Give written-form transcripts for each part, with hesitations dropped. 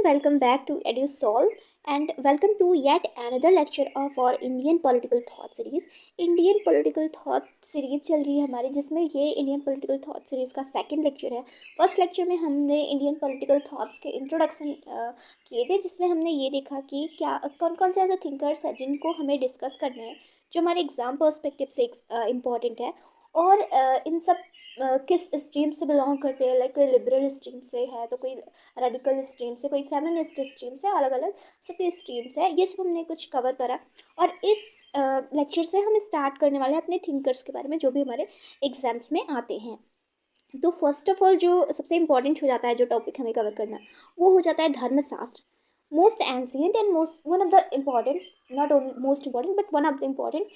welcome back to EduSolve and welcome to yet another lecture of our Indian Political Thought Series. Indian political thought series चल रही है हमारी, जिसमें ये Indian political thought series का second lecture है। First lecture में हमने इंडियन पॉलिटिकल थॉट्स के इंट्रोडक्शन किए थे, जिसमें हमने ये देखा कि क्या कौन कौन से ऐसे थिंकर्स हैं जिनको हमें डिस्कस करना है, जो हमारे एग्जाम पर्सपेक्टिव से इम्पॉर्टेंट है। और इन सब किस स्ट्रीम से बिलोंग करते हैं, लाइक कोई लिबरल स्ट्रीम से है तो कोई रेडिकल स्ट्रीम से, कोई फेमिनिस्ट स्ट्रीम से, अलग अलग सबकी स्ट्रीम्स है। ये सब हमने कुछ कवर करा और इस लेक्चर से हम स्टार्ट करने वाले हैं अपने थिंकर्स के बारे में, जो भी हमारे एग्जाम्स में आते हैं। तो फर्स्ट ऑफ ऑल जो सबसे इम्पॉर्टेंट हो जाता है, जो टॉपिक हमें कवर करना, वो हो जाता है धर्मशास्त्र। Most ancient and most one of the important, not only most important but one of the important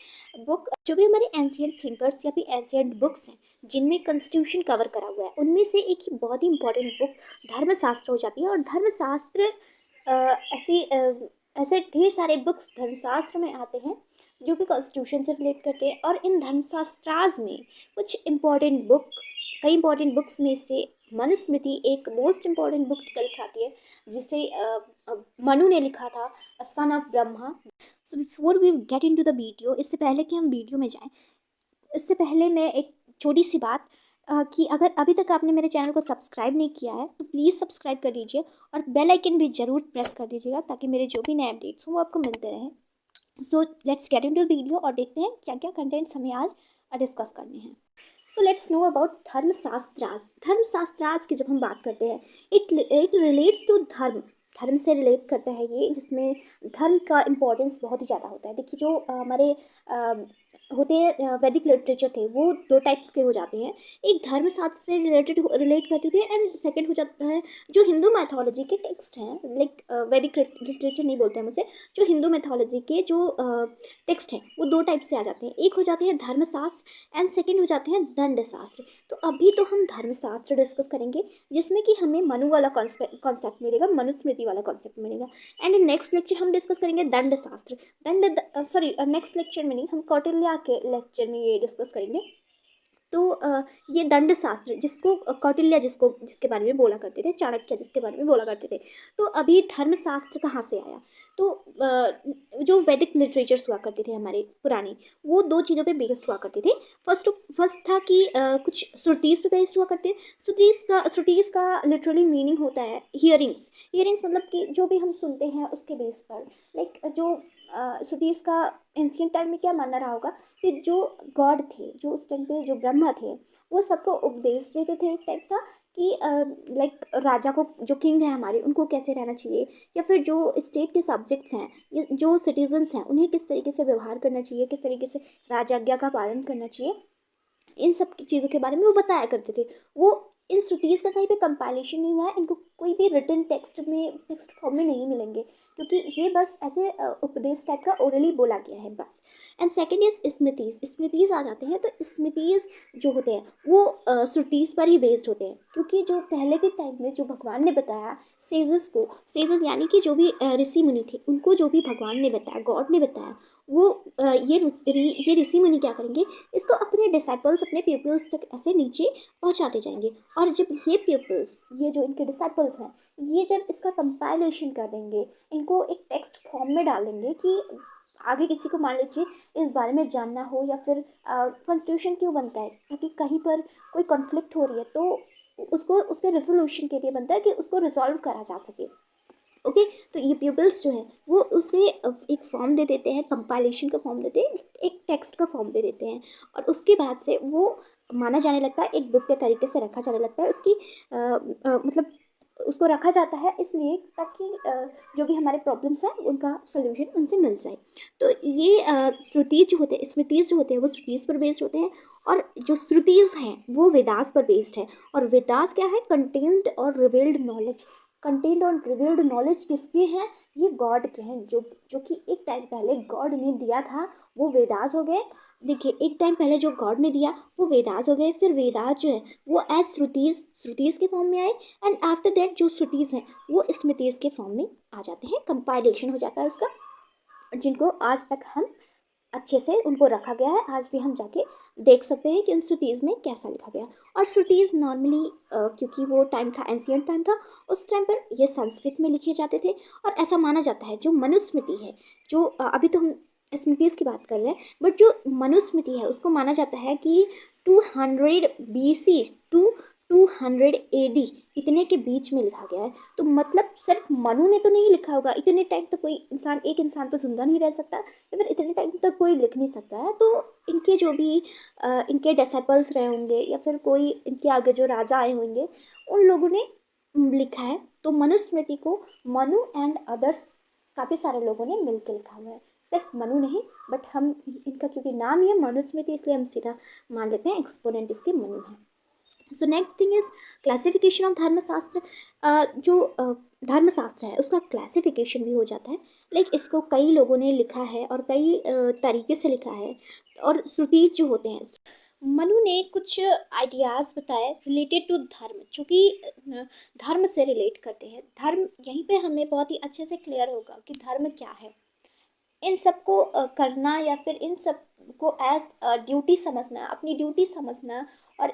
book. जो भी हमारे एंशियंट थिंकर्स या फिर एंशियंट बुक्स हैं जिनमें कॉन्स्टिट्यूशन कवर करा हुआ है, उनमें से एक ही बहुत ही इंपॉर्टेंट बुक धर्मशास्त्र हो जाती है। और धर्मशास्त्र ऐसे ढेर सारे बुक्स धर्मशास्त्र में आते हैं जो कि कॉन्स्टिट्यूशन से रिलेट करते हैं। और इन धर्मशास्त्राज में कुछ इम्पॉर्टेंट बुक, कई इंपॉर्टेंट बुक्स में से मनुस्मृति एक मोस्ट इम्पॉर्टेंट बुक निकल के आती है, जिसे मनु ने लिखा था, son of Brahma. So before we get into the video, इससे पहले कि हम वीडियो में जाएं, इससे पहले मैं एक छोटी सी बात कि अगर अभी तक आपने मेरे चैनल को सब्सक्राइब नहीं किया है तो प्लीज़ सब्सक्राइब कर दीजिए और बेल आइकन भी ज़रूर प्रेस कर दीजिएगा, ताकि मेरे जो भी नए अपडेट्स हों वो आपको मिलते रहें। So let's get into video और देखते हैं क्या क्या कंटेंट्स हमें आज डिस्कस करने हैं। So let's know about dharmashastras. Dharmashastras की जब हम बात करते हैं, इट रिलेट्स टू धर्म। धर्म से रिलेट करता है ये, जिसमें धर्म का इम्पोर्टेंस बहुत ही ज़्यादा होता है। देखिए, जो हमारे होते हैं वैदिक लिटरेचर थे, वो दो टाइप्स के हो जाते हैं। एक धर्मशास्त्र से रिलेट करते थे, एंड सेकंड हो जाता है जो हिंदू मैथोलॉजी के टेक्स्ट हैं, लाइक वैदिक लिटरेचर नहीं बोलते हैं उसे, जो हिंदू मैथोलॉजी के जो टेक्स्ट हैं वो दो टाइप से आ जाते हैं। एक हो जाते हैं धर्मशास्त्र एंड सेकंड हो जाते हैं दंडशास्त्र। तो अभी तो हम धर्मशास्त्र डिस्कस करेंगे, जिसमें कि हमें मनु वाला कॉन्सेप्ट मिलेगा, मनुस्मृति वाला कॉन्सेप्ट मिलेगा। एंड इन नेक्स्ट लेक्चर हम डिस्कस करेंगे दंडशास्त्र। नेक्स्ट लेक्चर में नहीं, हम कौटिल्य के लेक्चर में ये डिस्कस करेंगे। तो ये दंडशास्त्र, जिसको कौटिल्य जिसके बारे में बोला करते थे, चाणक्य जिसके बारे में बोला करते थे। तो अभी धर्मशास्त्र कहाँ से आया? तो जो वैदिक लिटरेचर्स हुआ करते थे हमारे पुराने, वो दो चीज़ों पे बेस्ड हुआ करते थे। फर्स्ट था कि कुछ श्रुतिस पे बेस्ड हुआ करते हैं। श्रुतिस का लिटरली मीनिंग होता है हियरिंग्स। हियरिंग्स मतलब कि जो भी हम सुनते हैं उसके बेस पर, लाइक जो श्रुतिस का एंशियंट टाइम में क्या मानना रहा होगा कि जो गॉड थे, जो उस टाइम पे जो ब्रह्मा थे, वो सबको उपदेश देते थे एक टाइप सा कि लाइक राजा को, जो किंग है हमारे, उनको कैसे रहना चाहिए, या फिर जो स्टेट के सब्जेक्ट्स हैं, जो सिटीजन्स हैं, उन्हें किस तरीके से व्यवहार करना चाहिए, किस तरीके से राजाज्ञा का पालन करना चाहिए, इन सब चीज़ों के बारे में वो बताया करते थे। वो इन श्रुतिस का कहीं पे कंपाइलेशन नहीं हुआ है, इनको कोई भी रिटन टेक्स्ट फॉर्म में नहीं मिलेंगे, क्योंकि ये बस ऐसे उपदेश टाइप का ओरली बोला गया है बस। एंड सेकंड इज स्मृतिस आ जाते हैं। तो स्मृतिस जो होते हैं वो श्रुतिस पर ही बेस्ड होते हैं, क्योंकि जो पहले के टाइम में जो भगवान ने बताया सेजेस यानी कि जो भी ऋषि मुनि थे, उनको जो भी भगवान ने बताया, गॉड ने बताया, वो ये ऋषि मुनि क्या करेंगे, इसको अपने डिसाइपल्स, अपने पीपल्स तक ऐसे नीचे पहुंचाते जाएंगे। और जब ये पीपल्स, ये जो इनके डिसाइपल्स हैं, ये जब इसका कंपाइलेशन कर देंगे, इनको एक टेक्स्ट फॉर्म में डाल देंगे कि आगे किसी को मान लीजिए इस बारे में जानना हो, या फिर कॉन्स्टिट्यूशन क्यों बनता है, ताकि कहीं पर कोई कॉन्फ्लिक्ट हो रही है तो उसके रेजोल्यूशन के लिए बनता है कि उसको रिजॉल्व करा जा सके। ओके, तो ये पीपल्स जो है वो उसे एक फॉर्म दे देते हैं, कंपाइलेशन का फॉर्म देते हैं, एक टेक्स्ट का फॉर्म दे देते हैं, और उसके बाद से वो माना जाने लगता है, एक बुक के तरीके से रखा जाने लगता है। उसकी मतलब उसको रखा जाता है इसलिए ताकि जो भी हमारे प्रॉब्लम्स हैं उनका सोल्यूशन उनसे मिल जाए। तो ये स्मृतिज जो होते हैं वो श्रुतिस पर बेस्ड होते हैं, और जो श्रुतिस हैं वो वेदास पर बेस्ड है। और वेदास क्या है? कंटेंट और रिवील्ड नॉलेज। कंटेंट और रिवील्ड नॉलेज किसके हैं? ये गॉड के हैं, जो कि एक टाइम पहले गॉड ने दिया था, वो वेदास हो गए। देखिए, एक टाइम पहले जो गॉड ने दिया वो वेदास हो गए, फिर वेदास जो है वो एज श्रुतिस के फॉर्म में आए, एंड आफ्टर दैट जो श्रुतिस हैं वो स्मृतिस के फॉर्म में आ जाते हैं, कंपाइलेशन हो जाता है उसका, जिनको आज तक हम अच्छे से उनको रखा गया है। आज भी हम जाके देख सकते हैं कि उन श्रुतिज़ में कैसा लिखा गया है। और श्रुतिज़ नॉर्मली क्योंकि वो टाइम था, एंशियंट टाइम था, उस टाइम पर ये संस्कृत में लिखे जाते थे। और ऐसा माना जाता है जो मनुस्मृति है, जो अभी तो हम स्मृतिज़ की बात कर रहे हैं, बट जो मनुस्मृति है उसको माना जाता है कि 200 BC टू 200 AD इतने के बीच में लिखा गया है। तो मतलब सिर्फ मनु ने तो नहीं लिखा होगा, इतने टाइम तक कोई इंसान, एक इंसान तो जिंदा नहीं रह सकता, या फिर इतने टाइम तक कोई लिख नहीं सकता है। तो इनके जो भी इनके डिसाइपल्स रहे होंगे, या फिर कोई इनके आगे जो राजा आए होंगे, उन लोगों ने लिखा है। तो मनुस्मृति को मनु एंड अदर्स काफ़ी सारे लोगों ने मिलकर लिखा हुआ है, सिर्फ मनु नहीं। बट हम इनका क्योंकि नाम ही है मनुस्मृति, इसलिए हम सीधा मान लेते हैं एक्सपोनेंट इसके मनु है। So next thing is classification of धर्मशास्त्र। जो धर्मशास्त्र है उसका क्लासिफिकेशन भी हो जाता है। लाइक इसको कई लोगों ने लिखा है और कई तरीके से लिखा है। और श्रुति जो होते हैं, मनु ने कुछ आइडियाज़ बताए रिलेटेड टू धर्म, जो कि धर्म से रिलेट करते हैं। धर्म यहीं पे हमें बहुत ही अच्छे से क्लियर होगा कि धर्म क्या है। इन सबको करना, या फिर इन सब को एज ड्यूटी समझना, अपनी ड्यूटी समझना, और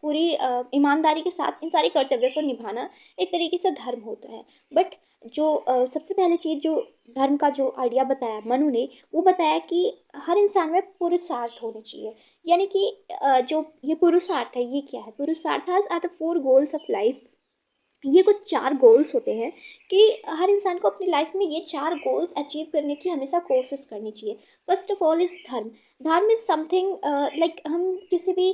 पूरी ईमानदारी के साथ इन सारे कर्तव्यों को निभाना एक तरीके से धर्म होता है। बट जो सबसे पहले चीज़ जो धर्म का जो आइडिया बताया मनु ने, वो बताया कि हर इंसान में पुरुषार्थ होने चाहिए। यानी कि जो ये पुरुषार्थ है, ये क्या है? पुरुषार्थ are the 4 goals of life. ये कुछ 4 गोल्स होते हैं कि हर इंसान को अपनी लाइफ में ये 4 गोल्स अचीव करने की हमेशा कोशिश करनी चाहिए। फर्स्ट ऑफ ऑल इज़ धर्म। धर्म इज़ समथिंग लाइक हम किसी भी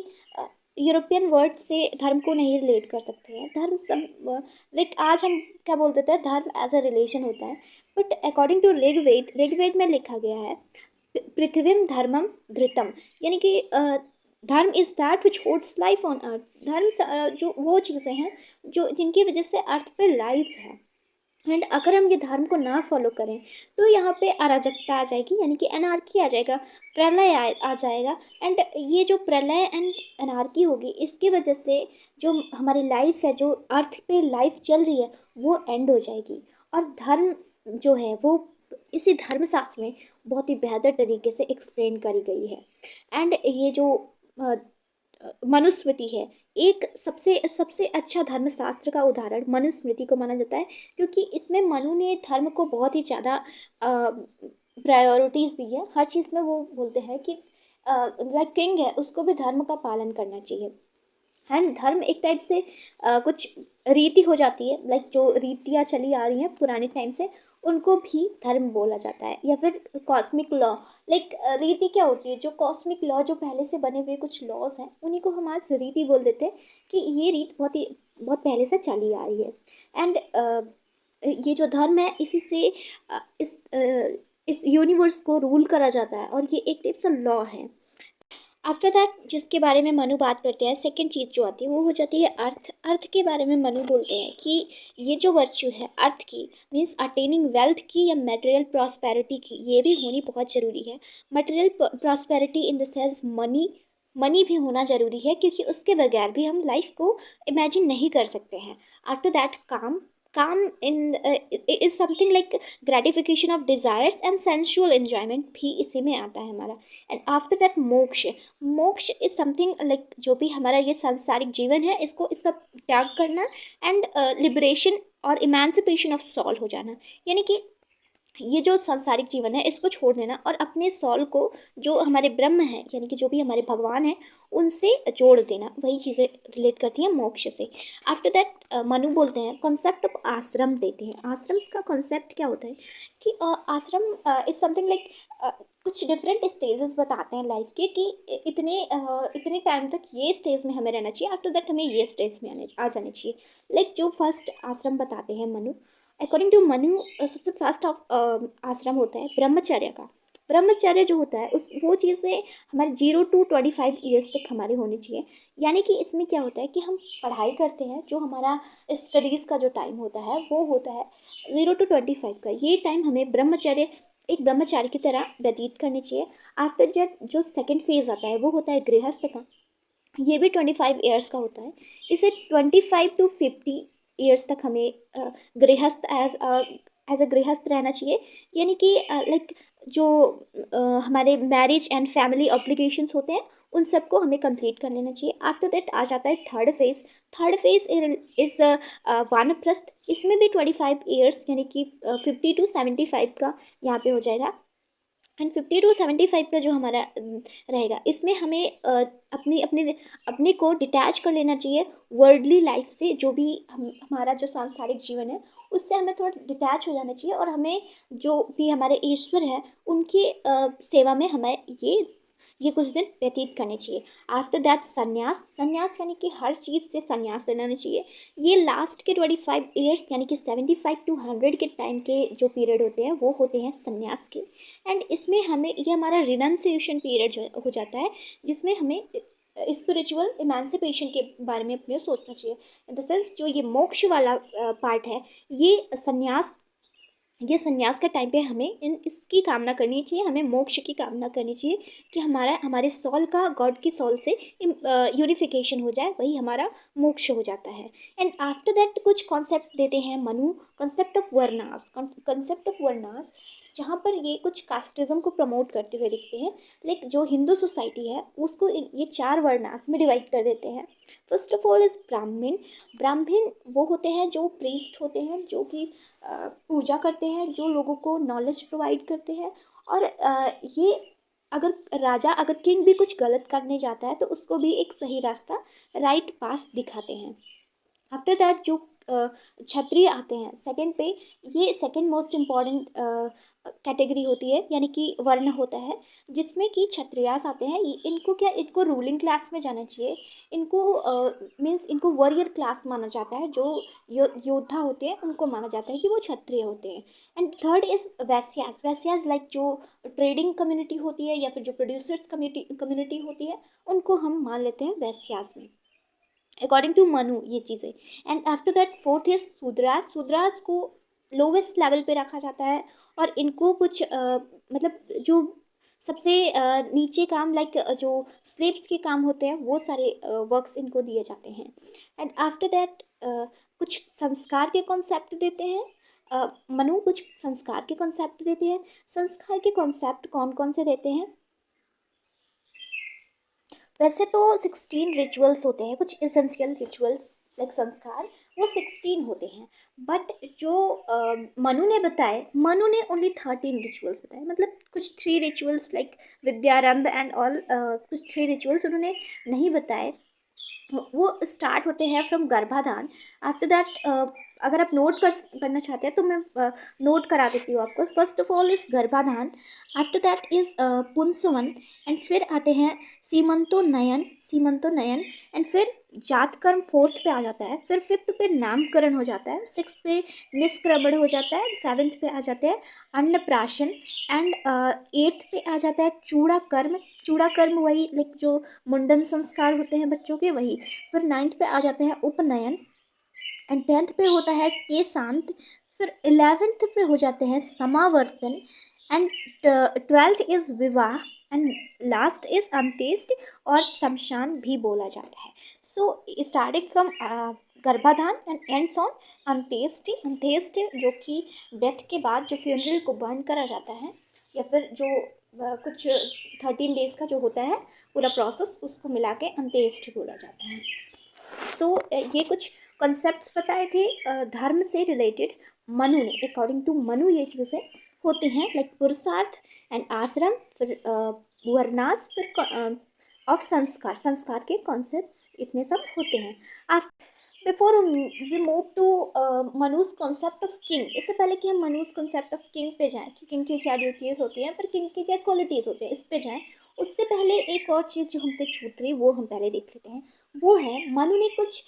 यूरोपियन वर्ड से धर्म को नहीं रिलेट कर सकते हैं। धर्म सब लाइक आज हम क्या बोल देते हैं, धर्म एज अ रिलेशन होता है। बट अकॉर्डिंग टू ऋग्वेद में लिखा गया है पृथ्वीम धर्मम धृतम, यानी कि धर्म is that which holds life on earth. धर्म जो वो चीज़ें हैं जो जिनकी वजह से अर्थ पे लाइफ है। एंड अगर हम ये धर्म को ना फॉलो करें तो यहाँ पे अराजकता आ जाएगी, यानी कि एनार्की आ जाएगा, प्रलय आ जाएगा। एंड ये जो प्रलय एंड एनार्की होगी, इसकी वजह से जो हमारी लाइफ है, जो अर्थ पे लाइफ चल रही है, वो एंड हो जाएगी। और धर्म जो है वो इसी धर्मशास्त्र में बहुत ही बेहतर तरीके से एक्सप्लेन करी गई है। एंड ये जो मनुस्मृति है, एक सबसे सबसे अच्छा धर्मशास्त्र का उदाहरण मनुस्मृति को माना जाता है, क्योंकि इसमें मनु ने धर्म को बहुत ही ज़्यादा प्रायोरिटीज़ दी है। हर चीज़ में वो बोलते हैं कि लाइक किंग है, उसको भी धर्म का पालन करना चाहिए। एंड धर्म एक टाइप से कुछ रीति हो जाती है, लाइक जो रीतियाँ चली आ रही हैं पुराने टाइम से, उनको भी धर्म बोला जाता है। या फिर कॉस्मिक लॉ, लाइक रीति क्या होती है? जो कॉस्मिक लॉ, जो पहले से बने हुए कुछ लॉज हैं, उन्हीं को हम आज रीति बोल देते हैं कि ये रीत बहुत पहले से चली आ रही है। एंड ये जो धर्म है, इसी से इस यूनिवर्स को रूल करा जाता है, और ये एक टाइप से लॉ है। आफ्टर दैट जिसके बारे में मनु बात करते हैं, सेकंड चीज़ जो आती है वो हो जाती है अर्थ। अर्थ के बारे में मनु बोलते हैं कि ये जो वर्च्यू है अर्थ की, मीन्स अटेनिंग वेल्थ की या मटेरियल प्रॉस्पेरिटी की, ये भी होनी बहुत ज़रूरी है। Material prosperity in the sense money भी होना ज़रूरी है, क्योंकि उसके बगैर भी हम लाइफ को इमेजिन नहीं कर सकते हैं। After that kama in is something like gratification of desires and sensual enjoyment भी इसी में आता है हमारा। And after that moksha is something like जो भी हमारा ये सांसारिक जीवन है, इसका त्याग करना, एंड लिबरेशन और इमेंसिपेशन ऑफ सॉल हो जाना। यानी कि ये जो सांसारिक जीवन है इसको छोड़ देना और अपने सॉल को, जो हमारे ब्रह्म है, यानी कि जो भी हमारे भगवान हैं, उनसे जोड़ देना। वही चीज़ें रिलेट करती हैं मोक्ष से। आफ्टर दैट मनु बोलते हैं कॉन्सेप्ट ऑफ आश्रम देते हैं। आश्रम का कॉन्सेप्ट क्या होता है कि आश्रम इज समथिंग लाइक कुछ डिफरेंट स्टेजेस बताते हैं लाइफ के, कि इतने टाइम तक ये स्टेज में हमें रहना चाहिए, आफ्टर दैट हमें ये स्टेज में आ जाना चाहिए। लाइक जो फर्स्ट आश्रम बताते हैं मनु, अकॉर्डिंग टू मनु सबसे फर्स्ट ऑफ आश्रम होता है ब्रह्मचर्य का। ब्रह्मचर्य जो होता है वो चीज़ें हमारे 0 to 25 ईयर्स तक हमारे होनी चाहिए। यानी कि इसमें क्या होता है कि हम पढ़ाई करते हैं, जो हमारा स्टडीज़ का जो टाइम होता है वो होता है 0 to 25 का। ये टाइम हमें एक ब्रह्मचारी की तरह व्यतीत करनी चाहिए। आफ्टर दैट जो सेकेंड फेज़ आता है वो होता है गृहस्थ का। ये भी 25 ईयर्स का होता है। इसे 25 to 50 ईयर्स तक हमें गृहस्थ एज अ गृहस्थ रहना चाहिए। यानी कि लाइक जो हमारे मैरिज एंड फैमिली ऑब्लिगेशंस होते हैं उन सबको हमें कंप्लीट कर लेना चाहिए। आफ्टर दैट आ जाता है third phase. Third phase is वानप्रस्थ। इसमें भी 25 ईयर्स यानी कि 50 to 75 का यहाँ पे हो जाएगा। एंड 50 to 75 का जो हमारा रहेगा, इसमें हमें अपनी अपने अपने को डिटैच कर लेना चाहिए वर्ल्डली लाइफ से। जो भी हमारा जो सांसारिक जीवन है उससे हमें थोड़ा डिटैच हो जाना चाहिए, और हमें जो भी हमारे ईश्वर है उनकी सेवा में हमें ये कुछ दिन व्यतीत करने चाहिए। आफ्टर दैट संन्यास। संन्यास यानी कि हर चीज़ से संन्यास लेना चाहिए। ये लास्ट के 25 ईयर्स यानी कि 75 to 100 के टाइम के जो पीरियड होते हैं वो होते हैं संन्यास के। एंड इसमें हमें ये हमारा रिनंसिएशन पीरियड जो हो जाता है, जिसमें हमें स्पिरिचुअल इमेंसिपेशन के बारे में अपने सोचना चाहिए। इन द सेंस जो ये मोक्ष वाला पार्ट है, ये संन्यास के टाइम पे हमें इसकी कामना करनी चाहिए, हमें मोक्ष की कामना करनी चाहिए कि हमारे सोल का गॉड की सोल से यूनिफिकेशन हो जाए, वही हमारा मोक्ष हो जाता है। एंड आफ्टर दैट कुछ कॉन्सेप्ट देते हैं मनु, कंसेप्ट ऑफ वर्नास, जहाँ पर ये कुछ कास्टिज्म को प्रमोट करते हुए दिखते हैं। लाइक जो हिंदू सोसाइटी है उसको ये 4 वर्नास में डिवाइड कर देते हैं। फर्स्ट ऑफ ऑल इज ब्राह्मण। ब्राह्मण वो होते हैं जो प्रीस्ट होते हैं, जो कि पूजा करते हैं, जो लोगों को नॉलेज प्रोवाइड करते हैं। और ये अगर किंग भी कुछ गलत करने जाता है तो उसको भी एक सही रास्ता, राइट पास दिखाते हैं। आफ्टर दैट जो क्षत्रिय आते हैं सेकंड पे, ये सेकंड मोस्ट इम्पॉर्टेंट कैटेगरी होती है, यानी कि वर्ण होता है, जिसमें कि क्षत्रियास आते हैं। इनको रूलिंग क्लास में जाना चाहिए। इनको मीन्स इनको वॉरियर क्लास माना जाता है। जो योद्धा होते हैं उनको माना जाता है कि वो क्षत्रिय होते हैं। एंड थर्ड इज वैश्यास लाइक जो ट्रेडिंग कम्युनिटी होती है या फिर जो प्रोड्यूसर्स कम्युनिटी होती है, उनको हम मान लेते हैं वैश्यास में, अकॉर्डिंग टू मनु ये चीज़ें। And after that fourth is Shudras को लोवेस्ट लेवल पे रखा जाता है, और इनको कुछ मतलब जो सबसे नीचे काम, लाइक जो स्लेव्स के काम होते हैं वो सारे वर्क्स इनको दिए जाते हैं। एंड आफ्टर दैट कुछ संस्कार के कॉन्सेप्ट देते हैं मनु, कुछ संस्कार के कॉन्सेप्ट देते हैं। संस्कार के कॉन्सेप्ट कौन कौन से देते हैं? वैसे तो 16 रिचुअल्स होते हैं, कुछ इसेंशियल रिचुअल्स लाइक संस्कार, वो 16 होते हैं। बट जो मनु ने बताए, मनु ने ओनली 13 रिचुअल्स बताए। मतलब कुछ 3 रिचुअल्स लाइक विद्यारंभ एंड ऑल, कुछ 3 रिचुअल्स उन्होंने नहीं बताए। वो स्टार्ट होते हैं फ्रॉम गर्भाधान। आफ्टर दैट अगर आप नोट करना चाहते हैं तो मैं नोट करा देती हूँ आपको। फर्स्ट ऑफ ऑल इज गर्भाधान, आफ्टर दैट इज पुंसवन, एंड फिर आते हैं सीमंतोनयन, एंड फिर जातकर्म फोर्थ पे आ जाता है। फिर फिफ्थ पे नामकरण हो जाता है, सिक्स पे निष्क्रमण हो जाता है, सेवन्थ पे आ जाते हैं अन्नप्राशन, एंड एट्थ पे आ जाता है चूड़ाकर्म वही लाइक जो मुंडन संस्कार होते हैं बच्चों के वही। फिर 9th पे आ जाते हैं उपनयन, एंड 10th पे होता है केशांत। फिर 11th पे हो जाते हैं समावर्तन, एंड 12th इज विवाह, एंड लास्ट इज अंत्येष्टि और शमशान भी बोला जाता है। सो स्टार्टिंग फ्रॉम गर्भाधान एंड एंड्स ऑन अंत्येष्टि जो कि डेथ के बाद जो फ्यूनरल को बर्न करा जाता है, या फिर जो कुछ 13 डेज का जो होता है पूरा प्रोसेस, उसको मिला के अंत्येष्टि बोला जाता है। सो ये कुछ कॉन्सेप्ट्स बताए थे धर्म से रिलेटेड मनु ने। अकॉर्डिंग टू मनु ये चीज़ें होती हैं लाइक पुरुषार्थ एंड आश्रम, फिर वर्नास, फिर ऑफ संस्कार के कॉन्सेप्ट्स, इतने सब होते हैं। Before we move to Manu's concept of king, इससे पहले कि हम मनुज कॉन्सेप्ट ऑफ किंग पे जाएं कि किंग की क्या ड्यूटीज़ होती हैं, फिर किंग की क्या क्वालिटीज़ होती हैं, इस पे जाएं, उससे पहले एक और चीज़ जो हमसे छूट रही वो हम पहले देख लेते हैं। वो है मनु ने कुछ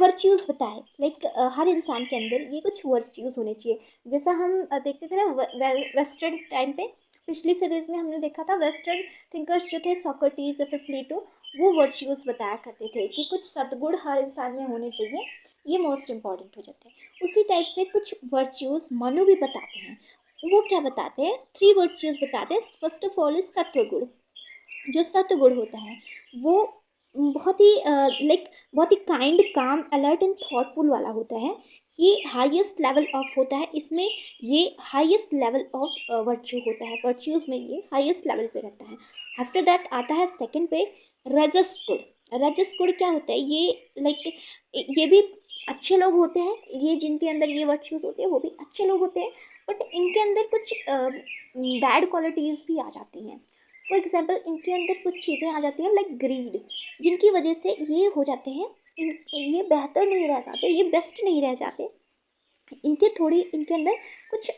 वर्च्यूज़ बताए, लाइक हर इंसान के अंदर ये कुछ वर्च्यूज़ होने चाहिए। जैसा हम देखते थे ना वेस्टर्न टाइम पे, पिछली सीरीज़ में हमने देखा था वेस्टर्न थिंकर्स जो थे सोक्रेटिस या फिर प्लेटो, वो वर्च्यूज़ बताया करते थे कि कुछ सद्गुण हर इंसान में होने चाहिए, ये मोस्ट इम्पॉर्टेंट हो जाते हैं। उसी टाइप से कुछ वर्च्यूज़ मनु भी बताते हैं। वो क्या बताते हैं? 3 वर्च्यूज़ बताते हैं। फर्स्ट ऑफ ऑल इज सत्वगुण। जो सत्वगुण होता है वो बहुत ही बहुत ही काइंड, काम, अलर्ट एंड थॉटफुल वाला होता है, ये हाईएस्ट लेवल ऑफ होता है, इसमें ये हाईएस्ट लेवल ऑफ वर्च्यू होता है, वर्च्यूज़ में ये हाईएस्ट लेवल पे रहता है। आफ्टर दैट आता है सेकंड पे रजस गुण। रजस गुण क्या होता है, ये लाइक ये भी अच्छे लोग होते हैं, ये जिनके अंदर ये वर्च्यूज़ होते हैं वो भी अच्छे लोग होते हैं, बट इनके अंदर कुछ बैड क्वालिटीज़ भी आ जाती हैं। फॉर एग्जाम्पल इनके अंदर कुछ चीज़ें आ जाती हैं लाइक ग्रीड, जिनकी वजह से ये हो जाते हैं, ये बेहतर नहीं रह जाते, ये बेस्ट नहीं रह जाते, इनके थोड़ी इनके अंदर कुछ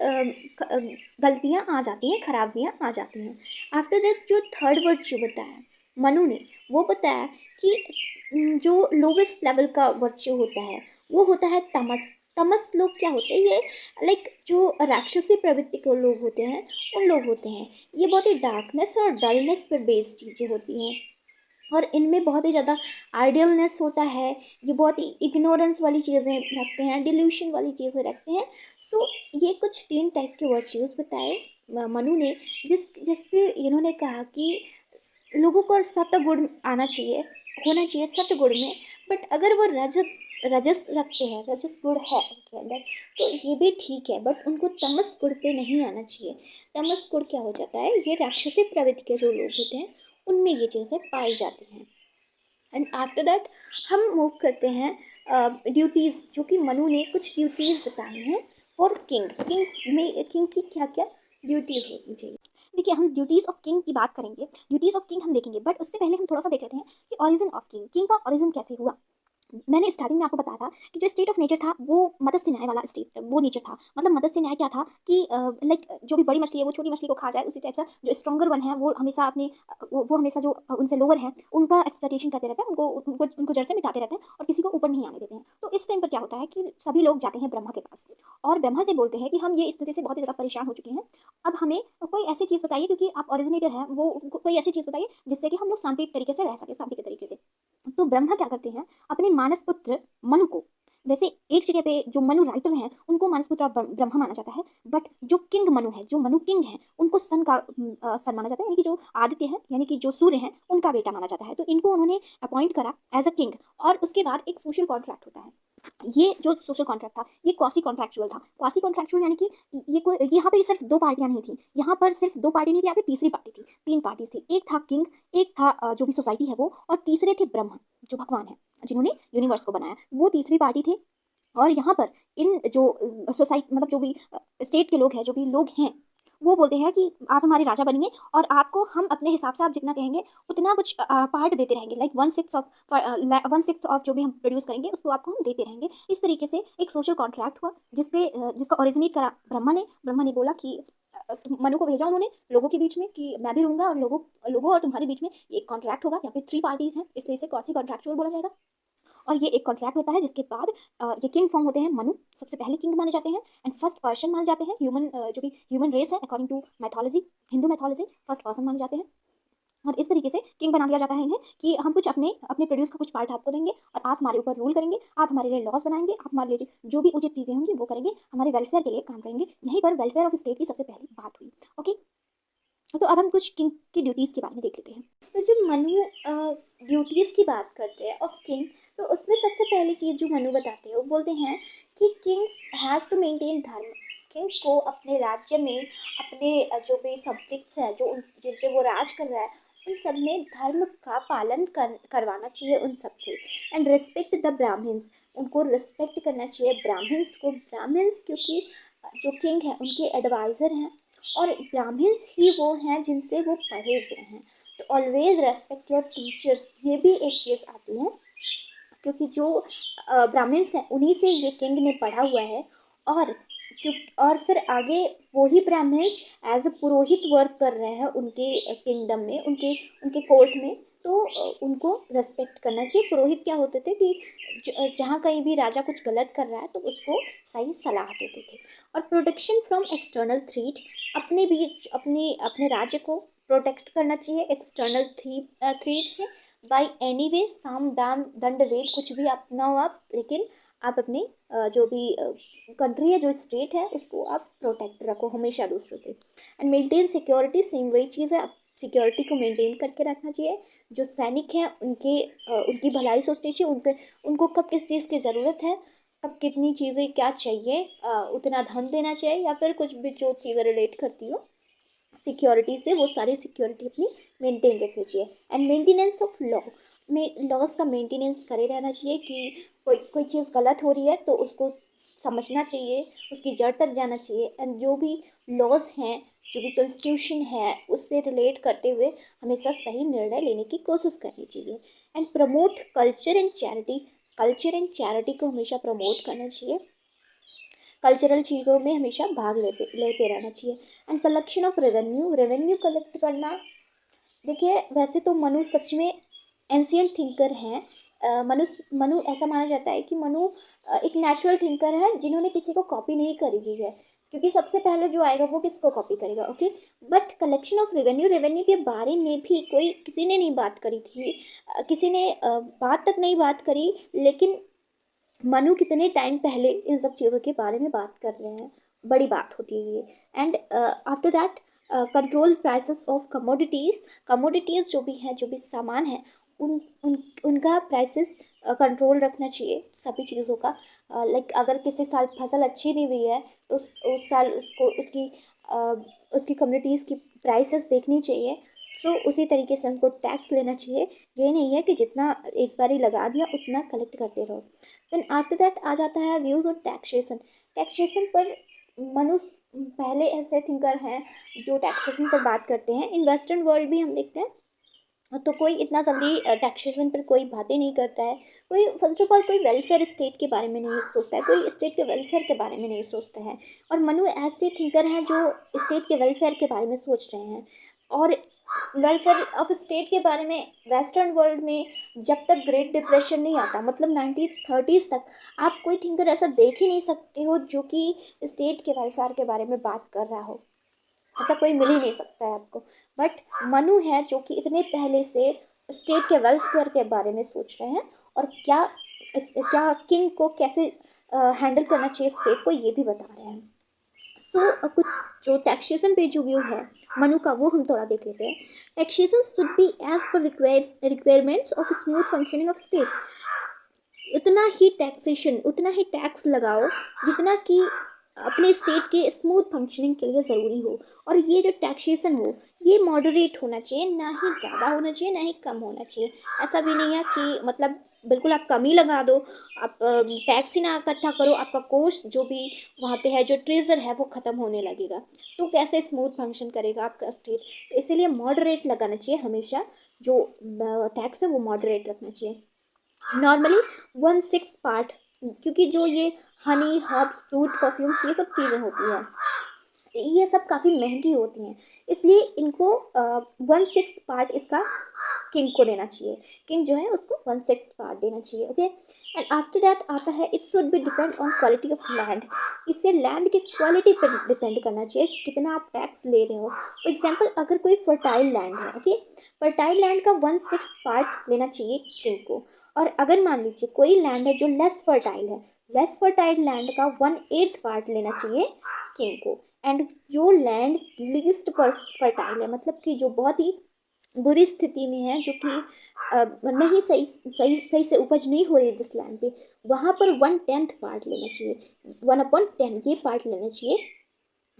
गलतियाँ आ जाती हैं, खराबियाँ आ जाती हैं। आफ्टर दैट जो थर्ड वर्ड जो बताया मनु ने, वो बताया कि जो लोवेस्ट लेवल का वर्च्यू होता है वो होता है तमस। तमस लोग क्या होते हैं, ये लाइक जो राक्षसी प्रवृत्ति के लोग होते हैं उन लोग होते हैं, ये बहुत ही डार्कनेस और डलनेस पर बेस्ड चीज़ें होती हैं और इनमें बहुत ही ज़्यादा आइडियलनेस होता है, ये बहुत ही इग्नोरेंस वाली चीज़ें रखते हैं, डिल्यूशन वाली चीज़ें रखते हैं। सो ये कुछ 3 टाइप के वर्च्यूज़ बताए मनु ने, जिस पे इन्होंने कहा कि लोगों को सत्वगुण आना चाहिए, होना चाहिए सत्वगुण में, बट अगर वो रजस रखते हैं, रजस गुण है उनके अंदर, तो ये भी ठीक है, बट उनको तमस गुण पे नहीं आना चाहिए। तमस गुण क्या हो जाता है, ये राक्षसी प्रवृत्ति के जो लोग होते हैं उनमें ये चीज़ें पाई जाती हैं। एंड आफ्टर दैट हम मूव करते हैं ड्यूटीज़, जो कि मनु ने कुछ ड्यूटीज़ बताई हैं फॉर किंग। किंग की क्या क्या ड्यूटीज़ होनी चाहिए। देखिए हम ड्यूटीज़ ऑफ किंग की बात करेंगे, ड्यूटीज़ ऑफ किंग हम देखेंगे, बट उससे पहले हम थोड़ा सा देख लेते हैं कि ऑरिजिन ऑफ किंग, किंग का ऑरिजिन कैसे हुआ। मैंने स्टार्टिंग में आपको बताया था कि जो स्टेट ऑफ नेचर था वो मत्स्य न्याय वाला स्टेट वो नेचर था। मतलब मत्स्य न्याय क्या था कि लाइक जो भी बड़ी मछली है वो छोटी मछली को खा जाए, उसी टाइप से जो स्ट्रॉन्गर वन है वो हमेशा अपने वो हमेशा जो उनसे लोअर है उनका एक्सप्लॉइटेशन करते रहते हैं, उनको जड़ से मिटाते रहते हैं और किसी को ऊपर नहीं आने देते हैं। तो इस टाइम पर क्या होता है कि सभी लोग जाते हैं ब्रह्मा के पास और ब्रह्मा से बोलते हैं कि हम ये स्थिति से बहुत ही ज़्यादा परेशान हो चुके हैं, अब हमें कोई ऐसी चीज़ बताइए, क्योंकि आप ओरिजिनेटर हैं, वो कोई ऐसी चीज़ बताइए जिससे कि हम लोग शांति तरीके से रह सके, शांति के तरीके से। तो ब्रह्मा क्या करते हैं, अपने मानस पुत्र मनु को, वैसे एक जगह पे जो मनु राइटर हैं उनको मानस पुत्र ब्रह्मा माना जाता है, बट जो किंग मनु है, जो मनु किंग है, उनको सन का सन माना जाता है, यानी कि जो आदित्य है यानी कि जो सूर्य है उनका बेटा माना जाता है। तो इनको उन्होंने अपॉइंट करा एज अ किंग और उसके बाद एक सोशल कॉन्ट्रैक्ट होता है। ये जो सोशल कॉन्ट्रैक्ट था ये क्वासी कॉन्ट्रैक्चुअल था। क्वासी कॉन्ट्रैक्चुअल यानी कि ये कोई यहाँ पे सिर्फ 2 पार्टियां नहीं थी, यहाँ पर सिर्फ 2 पार्टी नहीं थी, यहाँ पे तीसरी पार्टी थी, 3 पार्टीज थी। एक था किंग, एक था जो भी सोसाइटी है वो, और तीसरे थे ब्रह्मा जो भगवान है जिन्होंने यूनिवर्स को बनाया, वो तीसरी पार्टी थे। और यहाँ पर इन जो सोसाइटी मतलब जो भी स्टेट के लोग हैं, जो भी लोग हैं, वो बोलते हैं कि आप हमारे राजा बनिए और आपको हम अपने हिसाब से आप जितना कहेंगे उतना कुछ पार्ट देते रहेंगे, लाइक 1/6 ऑफ जो भी हम प्रोड्यूस करेंगे उसको आपको हम देते रहेंगे। इस तरीके से एक सोशल कॉन्ट्रैक्ट हुआ जिसका ओरिजिनेट करा ब्रह्मा ने बोला कि मनु को भेजा उन्होंने लोगों के बीच में कि मैं भी रहूंगा और लोगों और तुम्हारे बीच में एक कॉन्ट्रैक्ट होगा। यहाँ पे 3 पार्टीज हैं, इसलिए इसे कॉसी कॉन्ट्रैक्चुअल बोला जाएगा। और ये एक कॉन्ट्रैक्ट होता है जिसके बाद ये किंग फॉर्म होते हैं। मनु सबसे पहले किंग माने जाते हैं एंड फर्स्ट पर्सन माने जाते हैं, ह्यूमन जो भी ह्यूमन रेस है according to mythology, Hindu mythology, first person माने जाते हैं। और इस तरीके से किंग बना दिया जाता है इन्हें कि हम कुछ अपने अपने प्रोड्यूस का कुछ पार्ट आपको देंगे और आप हमारे ऊपर रूल करेंगे, आप हमारे लिए लॉस बनाएंगे, आप हमारे लिए जो भी उचित चीज़ें होंगी वो करेंगे, हमारे वेलफेयर के लिए काम करेंगे। यहीं पर वेलफेयर ऑफ स्टेट की सबसे पहली बात हुई। ओके, तो अब हम कुछ किंग की ड्यूटीज़ के बारे में देख लेते हैं। तो जो मनु ड्यूटीज़ की बात करते हैं ऑफ किंग, तो उसमें सबसे पहली चीज़ जो मनु बताते हैं वो बोलते हैं कि किंग्स हैज़ टू मेंटेन धर्म। किंग को अपने राज्य में अपने जो भी सब्जेक्ट्स हैं जो जिन पे वो राज कर रहा है उन सब में धर्म का पालन करवाना चाहिए उन सब से। एंड रिस्पेक्ट द ब्राह्मण्स, उनको रिस्पेक्ट करना चाहिए ब्राह्मण्स को। ब्राह्मण्स क्योंकि जो किंग है उनके एडवाइज़र हैं और ब्राह्मण्स ही वो हैं जिनसे वो पढ़े हुए हैं। तो ऑलवेज रेस्पेक्ट योर टीचर्स, ये भी एक चीज़ आती है क्योंकि जो ब्राह्मण्स हैं उन्हीं से ये किंग ने पढ़ा हुआ है। और फिर आगे वही ब्राह्मण्स एज अ पुरोहित वर्क कर रहे हैं उनके किंगडम में, उनके कोर्ट में। तो उनको रेस्पेक्ट करना चाहिए। पुरोहित क्या होते थे कि जहाँ कहीं भी राजा कुछ गलत कर रहा है तो उसको सही सलाह देते थे। और प्रोटेक्शन फ्रॉम एक्सटर्नल थ्रेट, अपने राज्य को प्रोटेक्ट करना चाहिए एक्सटर्नल थ्रेट से। बाई एनी वे, साम दाम दंड भेद कुछ भी अपनाओ आप, लेकिन आप अपने जो भी कंट्री है, जो स्टेट है, उसको आप प्रोटेक्ट रखो हमेशा दूसरों से। एंड मेंटेन सिक्योरिटी, सेम वही चीज़ है, सिक्योरिटी को मेंटेन करके रखना चाहिए। जो सैनिक हैं उनकी भलाई सोचनी चाहिए, उनको कब किस चीज़ की ज़रूरत है कब कितनी चीज़ें क्या चाहिए, उतना धन देना चाहिए या फिर कुछ भी जो चीज़ें रिलेट करती हो सिक्योरिटी से, वो सारी सिक्योरिटी अपनी मेंटेन रखनी चाहिए। एंड मेंटेनेंस ऑफ लॉ में लॉज का मेंटेनेंस करे रहना चाहिए कि कोई कोई चीज़ गलत हो रही है तो उसको समझना चाहिए, उसकी जड़ तक जाना चाहिए। एंड जो भी लॉज हैं, जो भी कॉन्स्टिट्यूशन है, उससे रिलेट करते हुए हमेशा सही निर्णय लेने की कोशिश करनी चाहिए। And promote culture and charity को हमेशा प्रमोट करना चाहिए, कल्चरल चीज़ों में हमेशा भाग लेते लेते रहना चाहिए। And collection of revenue collect करना, देखिए वैसे तो मनु सच में एंशियंट थिंकर हैं। मनु ऐसा माना जाता है कि मनु एक नेचुरल थिंकर है जिन्होंने किसी को कॉपी नहीं करी हुई है, क्योंकि सबसे पहले जो आएगा वो किसको कॉपी करेगा। Okay, but collection of revenue के बारे में भी कोई किसी ने नहीं बात करी थी, किसी ने बात तक नहीं बात करी, लेकिन मनु कितने टाइम पहले इन सब चीज़ों के बारे में बात कर रहे हैं, बड़ी बात होती है ये। And after that control prices of commodities जो भी हैं, जो भी सामान है, उन उन उनका प्राइसेस कंट्रोल रखना चाहिए सभी चीज़ों का। लाइक अगर किसी साल फसल अच्छी नहीं हुई है तो उस साल उसको उसकी कम्युनिटीज़ की प्राइसेस देखनी चाहिए। सो उसी तरीके से उनको टैक्स लेना चाहिए। ये नहीं है कि जितना एक बार ही लगा दिया उतना कलेक्ट करते रहो। देन आफ्टर दैट आ जाता है व्यूज़ ऑन टैक्सेशन पर मनुष्य पहले ऐसे थिंकर हैं जो टैक्सेशन पर बात करते हैं। इन वेस्टर्न वर्ल्ड भी हम देखते हैं तो कोई इतना जल्दी टैक्सेशन पर कोई बातें नहीं करता है। कोई फर्स्ट ऑफ ऑल कोई वेलफेयर स्टेट के बारे में नहीं सोचता है, कोई स्टेट के वेलफेयर के बारे में नहीं सोचता है। और मनु ऐसे थिंकर हैं जो स्टेट के वेलफेयर के बारे में सोच रहे हैं। और वेलफेयर ऑफ स्टेट के बारे में वेस्टर्न वर्ल्ड में जब तक ग्रेट डिप्रेशन नहीं आता, मतलब 1930s तक, आप कोई थिंकर ऐसा देख ही नहीं सकते हो जो कि स्टेट के वेलफेयर के बारे में बात कर रहा हो। ऐसा कोई मिल ही नहीं सकता है आपको। बट मनु है जो कि इतने पहले से स्टेट के वेलफेयर के बारे में सोच रहे हैं और क्या किंग को कैसे हैंडल करना चाहिए स्टेट को, ये भी बता रहे हैं। सो कुछ जो टैक्सेशन पे जो व्यू है मनु का, वो हम थोड़ा देख लेते हैं। Taxation should be as per requirements of smooth functioning of state. उतना ही टैक्स लगाओ जितना कि अपने स्टेट के स्मूथ फंक्शनिंग के लिए ज़रूरी हो। और ये जो टैक्सेशन हो ये मॉडरेट होना चाहिए, ना ही ज़्यादा होना चाहिए ना ही कम होना चाहिए। ऐसा भी नहीं है कि मतलब बिल्कुल आप कम ही लगा दो, आप टैक्स ही ना इकट्ठा करो, आपका कोष जो भी वहाँ पे है, जो ट्रेजर है, वो ख़त्म होने लगेगा, तो कैसे स्मूथ फंक्शन करेगा आपका स्टेट। तो इसीलिए मॉडरेट लगाना चाहिए हमेशा, जो टैक्स है वो मॉडरेट रखना चाहिए। नॉर्मली 1/6 पार्ट, क्योंकि जो ये हनी, हर्ब्स, फ्रूट, परफ्यूम्स, ये सब चीज़ें होती हैं, ये सब काफ़ी महंगी होती हैं, इसलिए इनको 1/6 पार्ट इसका किंग को देना चाहिए। किंग जो है उसको 1/6 पार्ट देना चाहिए। ओके, एंड आफ्टर दैट आता है it should be depend on quality of land. इससे लैंड की क्वालिटी पर डिपेंड करना चाहिए कि कितना आप टैक्स ले रहे हो। फॉर एग्जाम्पल अगर कोई फर्टाइल लैंड है, ओके, फर्टाइल लैंड का 1/6 पार्ट लेना चाहिए किंग को। और अगर मान लीजिए कोई लैंड है जो लेस फर्टाइल लैंड का 1/8 पार्ट लेना चाहिए किंग को। एंड जो लैंड लीस्ट पर फर्टाइल है, मतलब कि जो बहुत ही बुरी स्थिति में है, जो कि नहीं सही से उपज नहीं हो रही है जिस लैंड पे, वहाँ पर 1/10 पार्ट लेना चाहिए, 1/10 ये पार्ट लेना चाहिए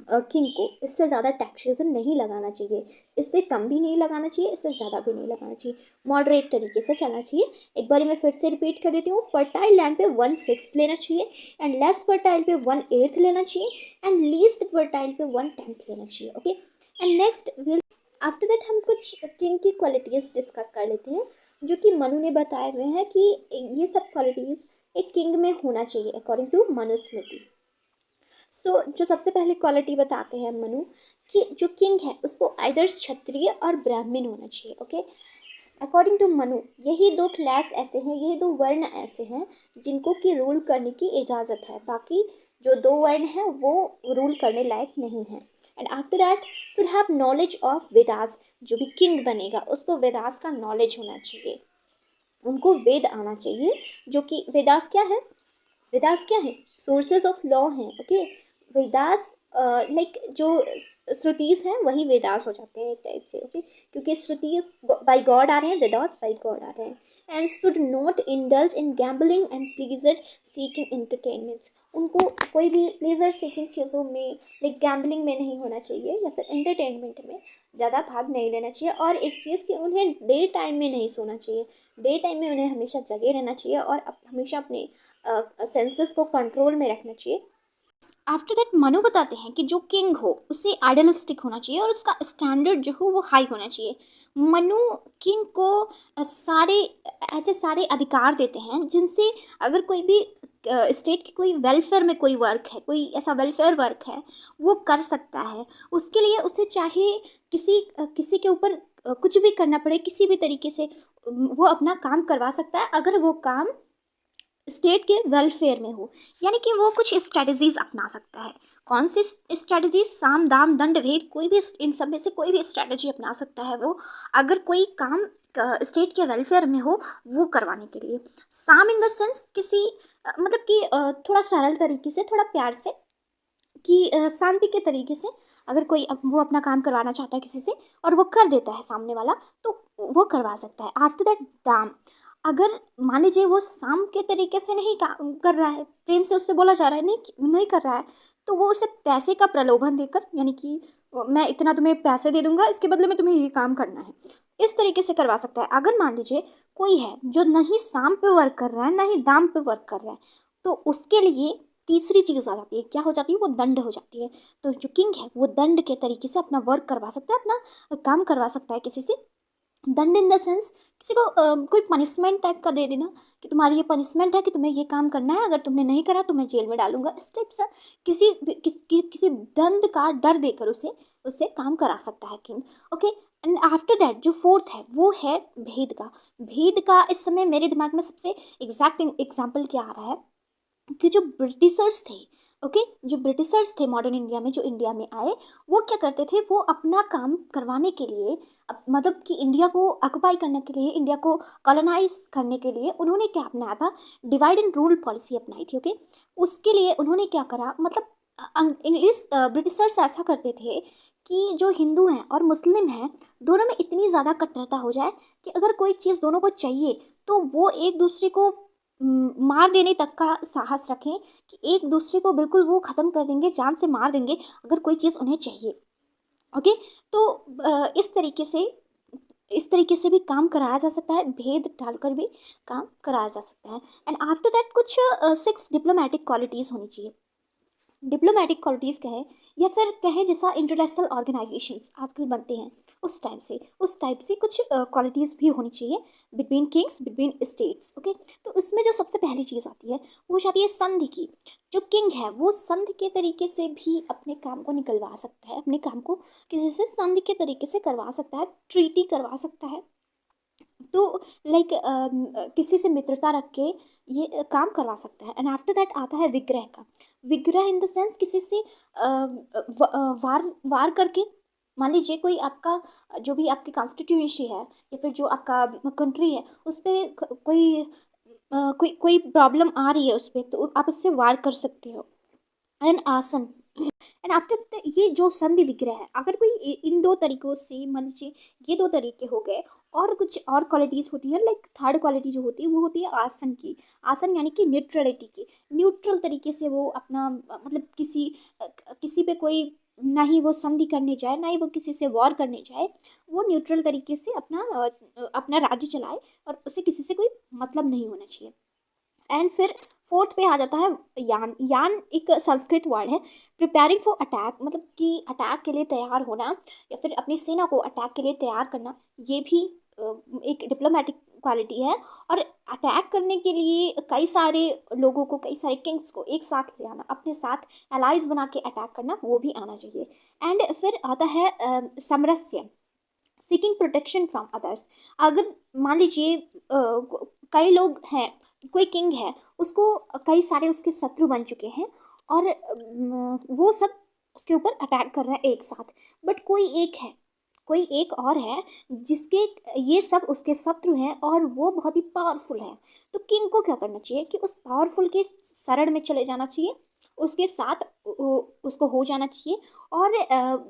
किंग को। इससे ज़्यादा टैक्सेशन नहीं लगाना चाहिए, इससे कम भी नहीं लगाना चाहिए, इससे ज़्यादा भी नहीं लगाना चाहिए, मॉडरेट तरीके से चलना चाहिए। एक बार मैं फिर से रिपीट कर देती हूँ, फर्टाइल लैंड पे 1/6 लेना चाहिए, एंड लेस फर्टाइल पे 1/8 लेना चाहिए, एंड लीस्ट फर्टाइल पे 1/10 लेना चाहिए। Okay, and next will after that हम कुछ किंग की क्वालिटीज़ डिस्कस कर लेते हैं जो कि मनु ने बताए हुए हैं कि ये सब क्वालिटीज़ एक किंग में होना चाहिए अकॉर्डिंग टू मनुस्मृति। सो जो सबसे पहले क्वालिटी बताते हैं मनु कि जो किंग है उसको आइदर क्षत्रिय और ब्राह्मण होना चाहिए। ओके, अकॉर्डिंग टू मनु यही दो क्लास ऐसे हैं, यही दो वर्ण ऐसे हैं जिनको कि रूल करने की इजाज़त है, बाकी जो दो वर्ण हैं वो रूल करने लायक नहीं है। And after that should have knowledge of Vedas. जो भी किंग बनेगा उसको वेदास का नॉलेज होना चाहिए, उनको वेद आना चाहिए। जो कि वेदास क्या है, वेदास क्या है, सोर्सेज ऑफ लॉ हैं। ओके, वेदास लाइक जो श्रुतिस हैं वही वेदास हो जाते हैं एक टाइप से, ओके, क्योंकि श्रुतिस बाय गॉड आ रहे हैं, वेदास बाय गॉड आ रहे हैं। And should not indulge in gambling and pleaser seeking entertainments, उनको कोई भी प्लेजर सीकिंग चीज़ों में लाइक गैम्बलिंग में नहीं होना चाहिए या फिर एंटरटेनमेंट में ज़्यादा भाग नहीं लेना चाहिए। और एक चीज़ कि उन्हें डे टाइम में नहीं सोना चाहिए, डे टाइम में उन्हें हमेशा जगे रहना चाहिए और हमेशा अपने सेंसेस को कंट्रोल में रखना चाहिए। आफ्टर दैट मनु बताते हैं कि जो किंग हो उसे आइडियलिस्टिक होना चाहिए और उसका स्टैंडर्ड जो हो वो हाई होना चाहिए। मनु किंग को सारे ऐसे सारे अधिकार देते हैं जिनसे अगर कोई भी स्टेट की कोई वेलफेयर में कोई वर्क है, कोई ऐसा वेलफेयर वर्क है वो कर सकता है। उसके लिए उसे चाहे किसी के ऊपर कुछ भी करना पड़े, किसी भी तरीके से वो अपना काम करवा सकता है अगर वो काम स्टेट के वेलफेयर में हो। यानी कि वो कुछ स्ट्रेटजीज अपना सकता है। कौन सी स्ट्रेटजीज? साम दाम दंड भेद, कोई भी इन सब में से कोई भी स्ट्रेटजी अपना सकता है वो, अगर कोई काम स्टेट के वेलफेयर में हो वो करवाने के लिए। साम इन द सेंस किसी मतलब कि थोड़ा सरल तरीके से, थोड़ा प्यार से, कि शांति के तरीके से अगर कोई वो अपना काम करवाना चाहता है किसी से और वो कर देता है सामने वाला तो वो करवा सकता है। आफ्टर दैट दाम, अगर मान लीजिए वो साम के तरीके से नहीं काम कर रहा है, प्रेम से उससे बोला जा रहा है नहीं कर रहा है, तो वो उसे पैसे का प्रलोभन देकर, यानी कि मैं इतना तुम्हें पैसे दे दूंगा इसके बदले में तुम्हें ये काम करना है, इस तरीके से करवा सकता है। अगर मान लीजिए कोई है जो नहीं साम पे वर्क कर रहा है ना ही दाम पे वर्क कर रहा है, तो उसके लिए तीसरी चीज़ आ जाती है, क्या हो जाती है? वो दंड हो जाती है। तो जो किंग है वो दंड के तरीके से अपना वर्क करवा सकता है, अपना काम करवा सकता है किसी से। दंड इन द सेंस किसी को कोई पनिशमेंट टाइप का दे देना कि तुम्हारी ये पनिशमेंट है कि तुम्हें ये काम करना है, अगर तुमने नहीं करा तो मैं जेल में डालूंगा, इस टाइप से किसी दंड का डर देकर उससे काम करा सकता है king, okay. And after that जो फोर्थ है वो है भेद का। भेद का इस समय मेरे दिमाग में सबसे एग्जैक्ट एग्जाम्पल क्या आ रहा है कि जो ब्रिटिशर्स थे, ओके, जो ब्रिटिशर्स थे मॉडर्न इंडिया में, जो इंडिया में आए, वो क्या करते थे? वो अपना काम करवाने के लिए मतलब कि इंडिया को ऑक्युपाई करने के लिए, इंडिया को कॉलोनाइज करने के लिए उन्होंने क्या अपनाया था? डिवाइड एंड रूल पॉलिसी अपनाई थी, ओके। उसके लिए उन्होंने क्या करा, मतलब इंग्लिश ब्रिटिशर्स ऐसा करते थे कि जो हिंदू हैं और मुस्लिम हैं दोनों में इतनी ज़्यादा कट्टरता हो जाए कि अगर कोई चीज़ दोनों को चाहिए तो वो एक दूसरे को मार देने तक का साहस रखें कि एक दूसरे को बिल्कुल वो ख़त्म कर देंगे, जान से मार देंगे अगर कोई चीज़ उन्हें चाहिए, ओके। तो इस तरीके से भी काम कराया जा सकता है, भेद डालकर भी काम कराया जा सकता है। एंड आफ्टर दैट कुछ 6 डिप्लोमेटिक क्वालिटीज़ होनी चाहिए। डिप्लोमेटिक क्वालिटीज़ कहे या फिर कहे जैसा इंटरनेशनल ऑर्गेनाइजेशंस आजकल बनते हैं उस टाइप से कुछ क्वालिटीज़ भी होनी चाहिए between Kings, between states, okay. तो उसमें जो सबसे पहली चीज़ आती है वो जाती है संधि की। जो किंग है वो संधि के तरीके से भी अपने काम को निकलवा सकता है, अपने काम को किसी से संधि के तरीके से करवा सकता है, ट्रीटी करवा सकता है। तो लाइक किसी से मित्रता रख के ये काम करवा सकता है। एंड आफ्टर दैट आता है विग्रह का। विग्रह इन द सेंस किसी से वार करके, मान लीजिए कोई आपका जो भी आपकी कॉन्स्टिट्यूंसी है या फिर जो आपका कंट्री है उस पर कोई प्रॉब्लम आ रही है उस पर, तो आप उससे वार कर सकते हो। एंड आसन, एंड आफ्टर ये जो संधि विग्रह है, अगर कोई इन दो तरीकों से, मान लीजिए ये दो तरीके हो गए, और कुछ और क्वालिटीज़ होती है, लाइक थर्ड क्वालिटी जो होती है वो होती है आसन की। आसन यानी कि न्यूट्रलिटी की, न्यूट्रल तरीके से वो अपना मतलब किसी पे कोई ना ही वो संधि करने जाए ना ही वो किसी से वॉर करने जाए, वो न्यूट्रल तरीके से अपना राज्य चलाए और उसे किसी से कोई मतलब नहीं होना चाहिए। एंड फिर फोर्थ पे आ जाता है यान। यान एक संस्कृत वर्ड है। प्रिपेयरिंग फॉर अटैक, मतलब कि अटैक के लिए तैयार होना या फिर अपनी सेना को अटैक के लिए तैयार करना, ये भी एक डिप्लोमेटिक क्वालिटी है। और अटैक करने के लिए कई सारे लोगों को, कई सारे किंग्स को एक साथ ले आना, अपने साथ एलाइज बना के अटैक करना, वो भी आना चाहिए। एंड फिर आता है सामरस्य, सीकिंग प्रोटेक्शन फ्रॉम अदर्स। अगर मान लीजिए कई लोग हैं, कोई किंग है, उसको कई सारे उसके शत्रु बन चुके हैं और वो सब उसके ऊपर अटैक कर रहा है एक साथ, बट कोई एक और है जिसके ये सब उसके शत्रु हैं और वो बहुत ही पावरफुल है। तो किंग को क्या करना चाहिए कि उस पावरफुल के शरण में चले जाना चाहिए उसके साथ उसको हो जाना चाहिए। और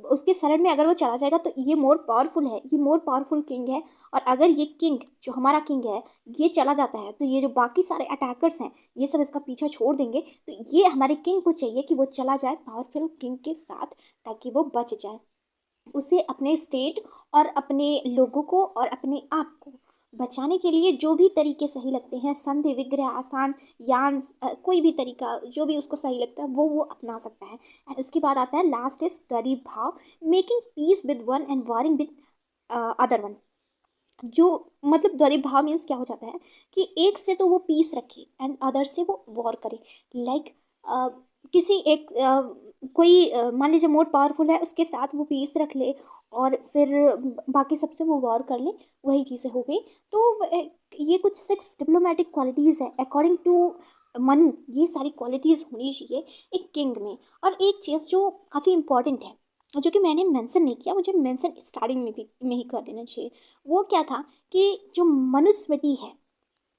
उसके शरण में अगर वो चला जाएगा तो ये मोर पावरफुल है, ये मोर पावरफुल किंग है। और अगर ये किंग जो हमारा किंग है ये चला जाता है तो ये जो बाकी सारे अटैकर्स हैं ये सब इसका पीछा छोड़ देंगे। तो ये हमारे किंग को चाहिए कि वो चला जाए पावरफुल किंग के साथ, ताकि वो बच जाए। उसे अपने स्टेट और अपने लोगों को और अपने आप को बचाने के लिए जो भी तरीके सही लगते हैं, संधि विग्रह आसान यान कोई भी तरीका जो भी उसको सही लगता है वो अपना सकता है। एंड उसके बाद आता है लास्ट इज गरीब भाव, making peace with one and warring with other one. जो मतलब गरीब भाव मीन्स क्या हो जाता है कि एक से तो वो पीस रखे एंड अदर से वो वॉर करे। लाइक किसी एक कोई मान लीजिए मोर पावरफुल है उसके साथ वो पीस रख ले और फिर बाकी सबसे वो वॉर कर ले, वही चीज़ें हो गई। तो ये कुछ 6 डिप्लोमेटिक क्वालिटीज़ है अकॉर्डिंग टू मनु। ये सारी क्वालिटीज़ होनी चाहिए एक किंग में। और एक चीज़ जो काफ़ी इंपॉर्टेंट है जो कि मैंने मेंशन नहीं किया, मुझे मेंशन स्टार्टिंग में ही कर देना चाहिए, वो क्या था कि जो मनुस्मृति है,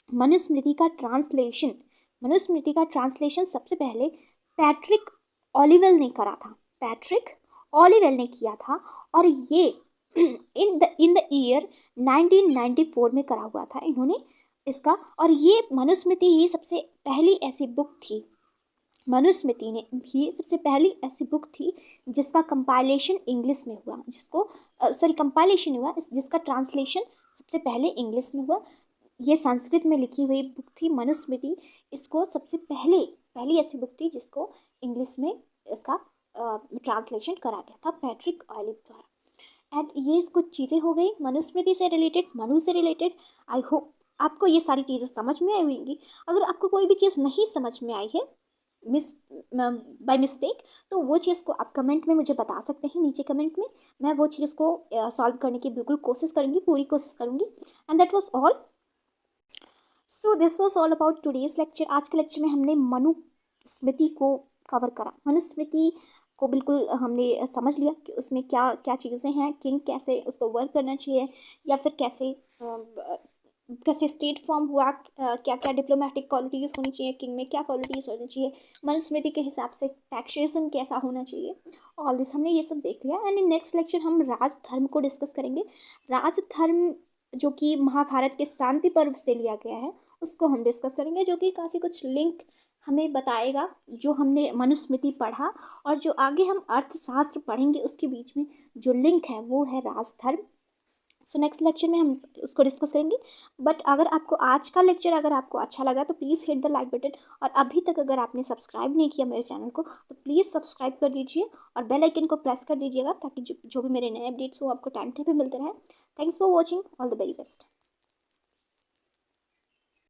मनुस्मृति का ट्रांसलेशन, मनुस्मृति का ट्रांसलेशन सबसे पहले पैट्रिक ऑलिवेल ने करा था, पैट्रिक ऑलिवेल ने किया था। और ये इन द ईयर 1994 में करा हुआ था इन्होंने इसका। और ये मनुस्मृति ही सबसे पहली ऐसी बुक थी, मनुस्मृति ने भी सबसे पहली ऐसी बुक थी जिसका कंपाइलेशन इंग्लिश में हुआ, जिसको सॉरी कंपाइलेशन हुआ जिसका ट्रांसलेशन सबसे पहले इंग्लिश में हुआ। ये संस्कृत में लिखी हुई बुक थी मनुस्मृति। इसको सबसे पहली ऐसी बुक थी जिसको इंग्लिश में इसका ट्रांसलेशन करा गया था पैट्रिक ऑलिव द्वारा। एंड ये कुछ चीज़ें हो गई मनुस्मृति से रिलेटेड, मनु से रिलेटेड। आई होप आपको ये सारी चीज़ें समझ में आई होंगी। अगर आपको कोई भी चीज़ नहीं समझ में आई है बाय मिस्टेक, तो वो चीज़ को आप कमेंट में मुझे बता सकते हैं नीचे कमेंट में। मैं वो चीज़ को सॉल्व करने की बिल्कुल कोशिश करूँगी, पूरी कोशिश करूँगी। And that was all. So this was all about today's lecture. आज के लेक्चर में हमने मनुस्मृति को कवर करा। मनुस्मृति को बिल्कुल हमने समझ लिया कि उसमें क्या क्या चीज़ें हैं, किंग कैसे उसको वर्क करना चाहिए, या फिर कैसे स्टेट फॉर्म हुआ, क्या क्या डिप्लोमेटिक क्वालिटीज़ होनी चाहिए किंग में, क्या क्वालिटीज़ होनी चाहिए मनुस्मृति के हिसाब से, टैक्सेशन कैसा होना चाहिए। ऑल दिस हमने ये सब देख लिया। एंड इन नेक्स्ट लेक्चर हम राजधर्म को डिस्कस करेंगे। राजधर्म जो कि महाभारत के शांति पर्व से लिया गया है उसको हम डिस्कस करेंगे, जो कि काफ़ी कुछ लिंक हमें बताएगा जो हमने मनुस्मृति पढ़ा और जो आगे हम अर्थशास्त्र पढ़ेंगे उसके बीच में जो लिंक है वो है राजधर्म। सो नेक्स्ट लेक्चर में हम उसको डिस्कस करेंगे। बट अगर आपको आज का लेक्चर अगर आपको अच्छा लगा तो please hit the like button. और अभी तक अगर आपने सब्सक्राइब नहीं किया मेरे चैनल को तो प्लीज़ सब्सक्राइब कर दीजिए और बेल आइकन को प्रेस कर दीजिएगा, ताकि जो भी मेरे नए अपडेट्स हो आपको टाइम पे मिलते रहे। Thanks for watching, all the very best.